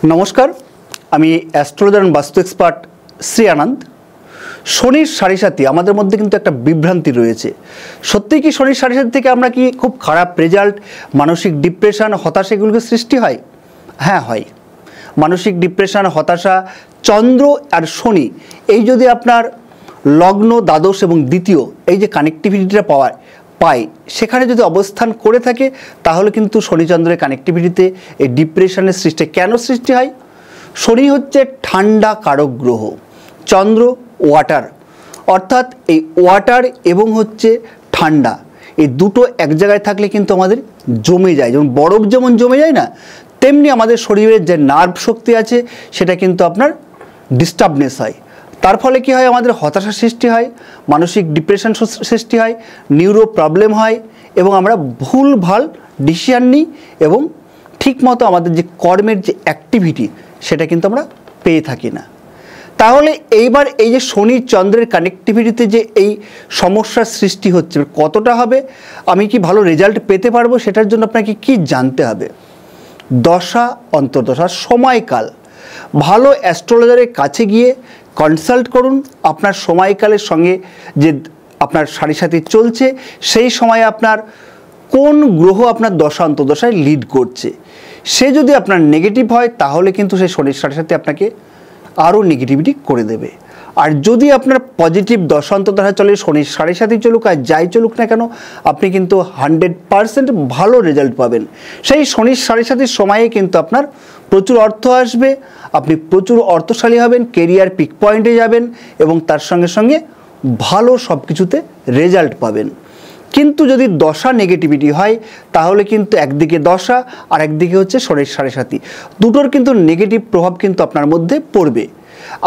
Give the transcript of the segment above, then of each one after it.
নমস্কার, আমি astrologer and বাস্তু এক্সপার্ট শ্রী আনন্দ। শনির সাড়ে সাথী আমাদের মধ্যে কিন্তু একটা বিভ্রান্তি রয়েছে। সত্যিই কি শনির সাড়ে সাথী থেকে আমরা কি খুব খারাপ রেজাল্ট, মানসিক ডিপ্রেশন, হতাশা এগুলোকে সৃষ্টি হয়? হ্যাঁ, হয়। মানসিক ডিপ্রেশন, হতাশা, চন্দ্র আর শনি এই যদি আপনার লগ্ন, দ্বাদশ এবং দ্বিতীয় এই যে কানেক্টিভিটিটা পায় সেখানে যদি অবস্থান করে থাকে তাহলে কিন্তু শনিচন্দ্রের কানেক্টিভিটিতে এই ডিপ্রেশনের সৃষ্টি কেন সৃষ্টি হয়? শনি হচ্ছে ঠান্ডা কারক গ্রহ, চন্দ্র ওয়াটার, অর্থাৎ এই ওয়াটার এবং হচ্ছে ঠান্ডা এই দুটো এক জায়গায় থাকলে কিন্তু আমাদের জমে যায়। যেমন বরফ যেমন জমে যায় না, তেমনি আমাদের শরীরের যে নার্ভ শক্তি আছে সেটা কিন্তু আপনার ডিস্টার্বনেস হয়। তার ফলে কি হয়? আমাদের হতাশা সৃষ্টি হয়, মানসিক ডিপ্রেশন সৃষ্টি হয়, নিউরো প্রবলেম হয় এবং আমরা ভুলভাল ডিসিশন নিই এবং ঠিকমতো আমাদের যে কর্মের যে অ্যাক্টিভিটি সেটা কিন্তু আমরা পেয়ে থাকি না। তাহলে এইবার এই যে শনি চন্দ্রের কানেক্টিভিটিতে যে এই সমস্যার সৃষ্টি হচ্ছে কতটা হবে, আমি কি ভালো রেজাল্ট পেতে পারবো, সেটার জন্য আপনাকে কি জানতে হবে? দশা, অন্তর্দশা, সময়কাল। ভালো অ্যাস্ট্রোলজারের কাছে গিয়ে কনসাল্ট করুন। আপনার সময়কালের সঙ্গে যে আপনার সাড়ে সাথী চলছে সেই সময়ে আপনার কোন গ্রহ আপনার দশা অন্তর্দশায় লিড করছে, সে যদি আপনার নেগেটিভ হয় তাহলে কিন্তু সেই শনির সাড়ে সাথে আপনাকে আরও নেগেটিভিটি করে দেবে। আর যদি আপনার পজিটিভ দশা অন্তর্দশা চলে, শনির সাড়ে সাথে চলুক আর যাই চলুক না কেন, আপনি কিন্তু 100% ভালো রেজাল্ট পাবেন। সেই শনির সাড়ে সাথের সময়ে কিন্তু আপনার প্রচুর অর্থ আসবে, আপনি প্রচুর অর্থশালী হবেন, কেরিয়ার পিক পয়েন্টে যাবেন এবং তার সঙ্গে সঙ্গে ভালো সব কিছুতে রেজাল্ট পাবেন। কিন্তু যদি দশা নেগেটিভিটি হয় তাহলে কিন্তু একদিকে দশা আর একদিকে হচ্ছে শনির সাড়ে সাথী, দুটোর কিন্তু নেগেটিভ প্রভাব কিন্তু আপনার মধ্যে পড়বে।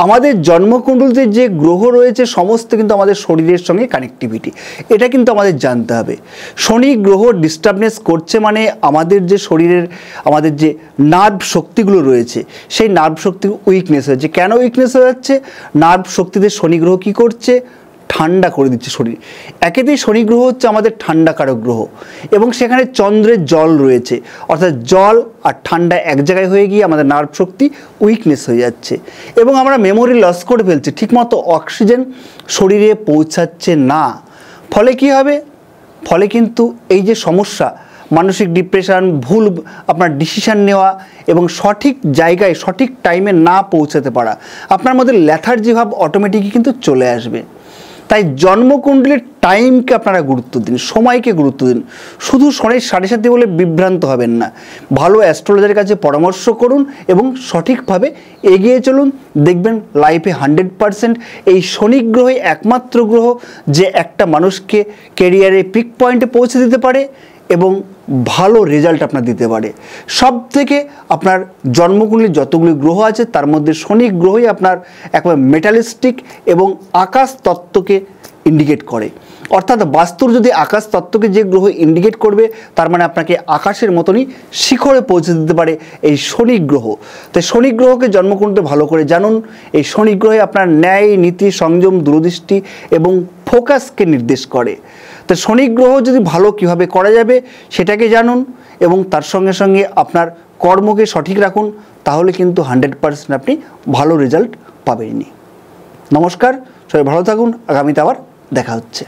আমাদের জন্মকুণ্ডলিতে যে গ্রহ রয়েছে সমস্ত কিন্তু আমাদের শরীরের সঙ্গে কানেক্টিভিটি, এটা কিন্তু আমাদের জানতে হবে। শনি গ্রহ ডিস্টার্বনেস করছে মানে আমাদের যে শরীরের আমাদের যে নার্ভ শক্তিগুলো রয়েছে সেই নার্ভ শক্তি উইকনেস হয়েছে। কেন উইকনেস হয়ে যাচ্ছে? নার্ভ শক্তিতে শনি গ্রহ কী করছে? ঠান্ডা করে দিচ্ছে শরীর। একেতেই শনি গ্রহ হচ্ছে আমাদের ঠান্ডা কারক গ্রহ এবং সেখানে চন্দ্রের জল রয়েছে, অর্থাৎ জল আর ঠান্ডা এক জায়গায় হয়ে গিয়ে আমাদের নার্ভ শক্তি উইকনেস হয়ে যাচ্ছে এবং আমরা মেমোরি লস করে ফেলছি, ঠিকমতো অক্সিজেন শরীরে পৌঁছাচ্ছে না। ফলে কি হবে? ফলে কিন্তু এই যে সমস্যা, মানসিক ডিপ্রেশন, ভুল আপনার ডিসিশান নেওয়া এবং সঠিক জায়গায় সঠিক টাইমে না পৌঁছাতে পারা, আপনার মধ্যে লেথার্জি ভাব অটোমেটিকই কিন্তু চলে আসবে। তাই জন্মকুণ্ডলীর টাইমকে আপনারা গুরুত্ব দিন, সময়কে গুরুত্ব দিন। শুধু শনির সাড়ে সাথে বলে বিভ্রান্ত হবেন না, ভালো অ্যাস্ট্রোলজারের কাছে পরামর্শ করুন এবং সঠিকভাবে এগিয়ে চলুন। দেখবেন লাইফে 100% এই শনি গ্রহই একমাত্র গ্রহ যে একটা মানুষকে ক্যারিয়ারে পিক পয়েন্টে পৌঁছে দিতে পারে এবং ভালো রেজাল্ট আপনার দিতে পারে। সব থেকে আপনার জন্মকুণ্ডলীর যতগুলি গ্রহ আছে তার মধ্যে শনি গ্রহই আপনার একবার মেটালিস্টিক এবং আকাশ তত্ত্বকে ইন্ডিকেট করে। অর্থাৎ বাস্তুর যদি আকাশ তত্ত্বকে যে গ্রহ ইন্ডিকেট করবে তার মানে আপনাকে আকাশের মতনই শিখরে পৌঁছে দিতে পারে এই শনি গ্রহ। তাই শনি গ্রহকে জন্মকুণ্ডে ভালো করে জানুন। এই শনি গ্রহে আপনার ন্যায়, নীতি, সংযম, দূরদৃষ্টি এবং ফোকাসকে নির্দেশ করে। তো শনি গ্রহ যদি ভালো কিভাবে করা যাবে সেটাকে জানুন এবং তার সঙ্গে সঙ্গে আপনার কর্মকে সঠিক রাখুন, তাহলে কিন্তু 100% আপনি ভালো রেজাল্ট পাবেনই। নমস্কার, সবাই ভালো থাকুন, আগামীতে আবার দেখা হচ্ছে।